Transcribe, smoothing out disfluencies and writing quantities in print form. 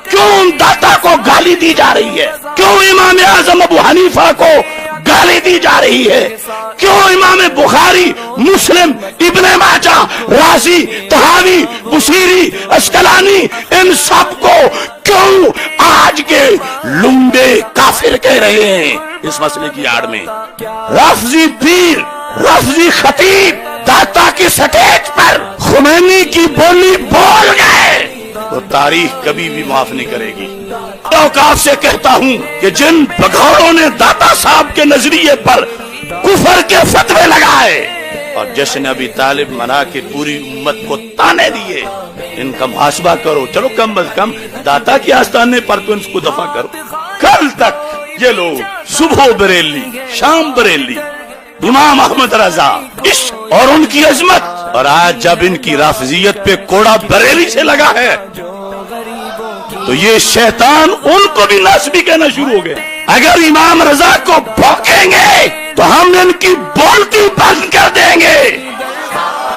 کیوں ان داتا کو گالی دی جا رہی ہے؟ کیوں امام اعظم ابو حنیفہ کو گالی دی جا رہی ہے؟ کیوں امام بخاری، مسلم، ابن ماجہ، رازی، طحاوی، بصیری، اسقلانی، ان سب کو کیوں آج کے لمبے کافر کہہ رہے ہیں اس مسئلے کی آڑ میں؟ رافضی پیر، رافضی خطیب داتا کی سٹیج پر خمینی کی بولی بول گئے تو تاریخ کبھی بھی معاف نہیں کرے گی۔ اوقاف سے کہتا ہوں کہ جن بگھوڑوں نے داتا صاحب کے نظریے پر کفر کے فتوے لگائے اور جشن ابی طالب منا کے پوری امت کو تانے دیے، ان کا محاسبہ کرو۔ چلو کم از کم داتا کی آستانے پر تو ان کو دفع کرو۔ کل تک یہ لوگ صبح بریلی، شام بریلی، امام احمد رضا، عشق اور ان کی عظمت، اور آج جب ان کی رافضیت پہ کوڑا بریلی سے لگا ہے تو یہ شیطان ان کو بھی ناسبی کہنا شروع ہو گئے۔ اگر امام رضا کو بھونکیں گے تو ہم ان کی